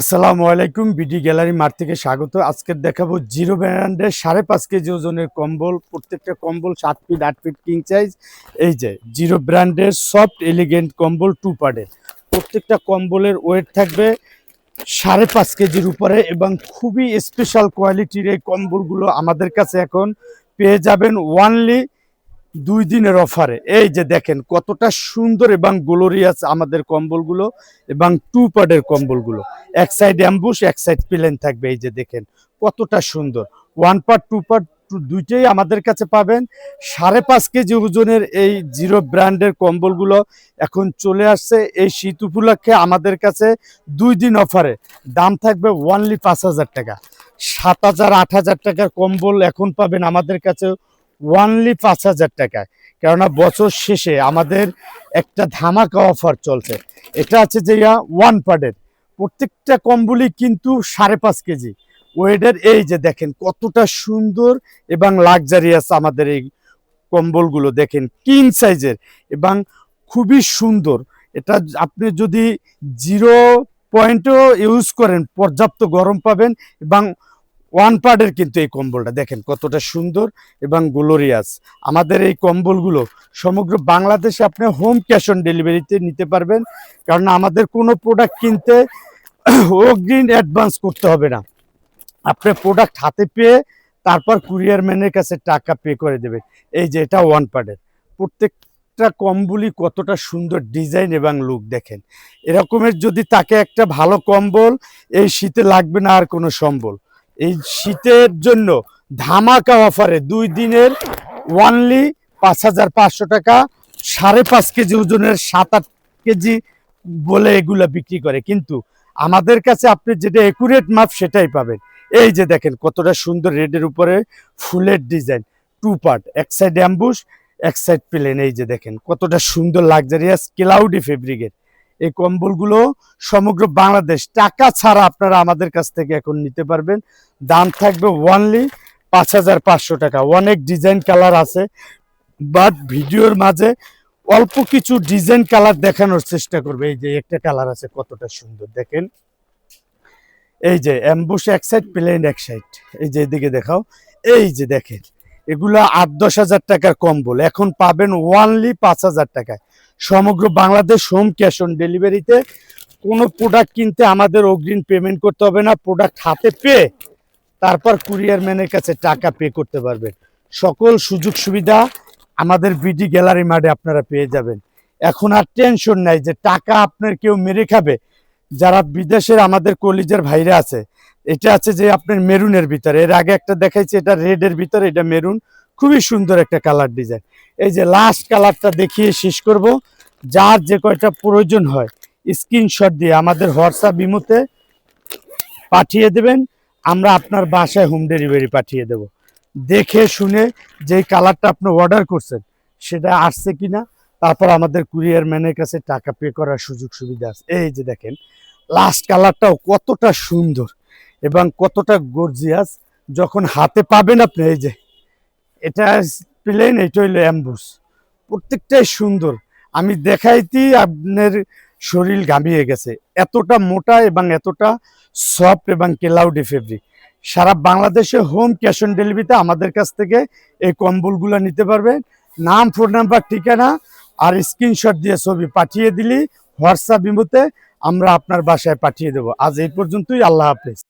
আসসালামু আলাইকুম, BD gallery mart থেকে স্বাগত। আজকে দেখাবো জিরো ব্র্যান্ডের 5.5 কেজি ওজনের কম্বল। প্রত্যেকটা কম্বল 7 ফিট 8 ফিট কিং সাইজ। এই যে জিরো ব্র্যান্ডের সফট এলিগেন্ট কম্বল 2 পার্টের। প্রত্যেকটা কম্বলের ওয়েট থাকবে 5.5 কেজির উপরে এবং খুবই স্পেশাল কোয়ালিটির এই কম্বলগুলো আমাদের কাছে এখন পেয়ে যাবেন ওয়ানলি 2 দিনের অফারে। এই যে দেখেন কতটা সুন্দর এবং গ্লোরিয়াস আমাদের কম্বলগুলো এবং 2 পার্টের কম্বলগুলো। এক সাইড অ্যাম্বুশ, এক সাইড প্লেন থাকবে। এই যে দেখেন কতটা সুন্দর। 1 পার্ট 2 পার্ট দুইটাই আমাদের কাছে পাবেন। 5.5 কেজি ওজনের এই জিরো ব্র্যান্ডের কম্বলগুলো এখন চলে আসছে এই শীত উপলক্ষে আমাদের কাছে 2 দিন অফারে। দাম থাকবে ওয়ানলি 5,000 টাকা। 7,000 8,000 টাকার কম্বল এখন পাবেন আমাদের কাছে ওয়ানলি 5,000 টাকায়। কেননা বছর শেষে আমাদের একটা ধামাকা অফার চলছে। এটা আছে যে ওয়ান পার্টের প্রত্যেকটা কম্বলই কিন্তু 5.5 কেজি ওয়েটের। এই যে দেখেন কতটা সুন্দর এবং লাক্সারিয়াস আমাদের এই কম্বলগুলো। দেখেন কিং সাইজের এবং খুবই সুন্দর। এটা আপনি যদি 0 পয়েন্টও ইউজ করেন পর্যাপ্ত গরম পাবেন। এবং 1 পার্টের কিন্তু এই কম্বলটা দেখেন কতটা সুন্দর এবং গ্লোরিয়াস। আমাদের এই কম্বলগুলো সমগ্র বাংলাদেশে আপনি হোম ক্যাশ অন ডেলিভারিতে নিতে পারবেন। কারণ আমাদের কোনো প্রোডাক্ট কিনতে অগ্রিম অ্যাডভান্স করতে হবে না। আপনি প্রোডাক্ট হাতে পেয়ে তারপর কুরিয়ার ম্যানের কাছে টাকা পে করে দেবেন। এই যে এটা 1 পার্টের প্রত্যেকটা কম্বলই কতটা সুন্দর ডিজাইন এবং লুক। দেখেন এরকমের যদি তাকে একটা ভালো কম্বল এই শীতে লাগবে না আর কোনো সম্বল। এই শীতের জন্য ধামাকা অফারে 2 দিনের ওয়ানলি 5,500 টাকা। 5.5 কেজি ওজনের 7-8 কেজি বলে এগুলা বিক্রি করে, কিন্তু আমাদের কাছে আপনি যেটা একুরেট মাপ সেটাই পাবেন। এই যে দেখেন কতটা সুন্দর রেডের উপরে ফুলের ডিজাইন, 2 পার্ট, এক সাইড অ্যাম্বুশ, এক সাইড প্লেন। এই যে দেখেন কতটা সুন্দর লাক্সারিয়াস ক্লাউডি ফেব্রিকের এই কম্বলগুলো সমগ্র বাংলাদেশ টাকা ছাড়া আপনারা আমাদের কাছ থেকে এখন নিতে পারবেন। দাম থাকবে ওয়ানলি 5,500 টাকা। অনেক ডিজাইন কালার আছে, বাট ভিডিওর মাঝে অল্প কিছু ডিজাইন কালার দেখানোর চেষ্টা করবে। এই যে একটা কালার আছে কতটা সুন্দর দেখেন। এই যে অ্যাম্বুশ এক সাইড, প্লেন এক সাইড। এই যে এদিকে দেখাও। এই যে দেখেন এগুলো 8-10 হাজার টাকার কম্বল এখন পাবেন ওয়ানলি 5,000 টাকায়। সমগ্র বাংলাদেশ হোম ক্যাশ অন ডেলিভারিতে। কোনো প্রোডাক্ট কিনতে আমাদের অগ্রিম পেমেন্ট করতে হবে না। প্রোডাক্ট হাতে পেয়ে তারপর কুরিয়ার ম্যানের কাছে টাকা পে করতে পারবেন। সকল সুযোগ সুবিধা আমাদের বিডি গ্যালারি মার্টে আপনারা পেয়ে যাবেন। এখন আর টেনশন নাই যে টাকা আপনার কেউ মেরে খাবে। যারা বিদেশের আমাদের কলিজার ভাইরা আছে, এটা আছে যে আপনার মেরুনের ভিতরে, এর আগে একটা দেখাইছি এটা রেডের ভিতরে, এটা মেরুন, খুবই সুন্দর একটা কালার ডিজাইন। এই যে লাস্ট কালারটা দেখিয়ে শেষ করব। যার যে কয়টা প্রয়োজন হয় স্ক্রিনশট দিয়ে আমাদের হোয়াটসঅ্যাপ ইমোতে পাঠিয়ে দেবেন। আমরা আপনার বাসায় হোম ডেলিভারি পাঠিয়ে দেব। দেখে শুনে যেই কালারটা আপনি অর্ডার করছেন সেটা আসছে কিনা, তারপর আমাদের কুরিয়ার ম্যানের কাছে টাকা পে করার সুযোগ সুবিধা আছে। এই যে দেখেন লাস্ট কালারটাও কতটা সুন্দর এবং কতটা গর্জিয়াস। যখন হাতে পাবেন আপনি, এই যে এটা প্লেন, এটা হইলো অ্যাম্বুস। প্রত্যেকটাই সুন্দর। আমি দেখাইতেই আপনার শরীর ঘামিয়ে গেছে, এতটা মোটা এবং এতটা সফট এবং ক্লাউডি ফেব্রিক। সারা বাংলাদেশে হোম ক্যাশ অন ডেলিভারিতে আমাদের কাছ থেকে এই কম্বলগুলো নিতে পারবেন। নাম, ফোন নাম্বার, ঠিকানা আর স্ক্রিনশট দিয়ে ছবি পাঠিয়ে দিলি হোয়াটসঅ্যাপ ইমোতে আমরা আপনার বাসায় পাঠিয়ে দেবো। আজ এই পর্যন্তই। আল্লাহ হাফেজ।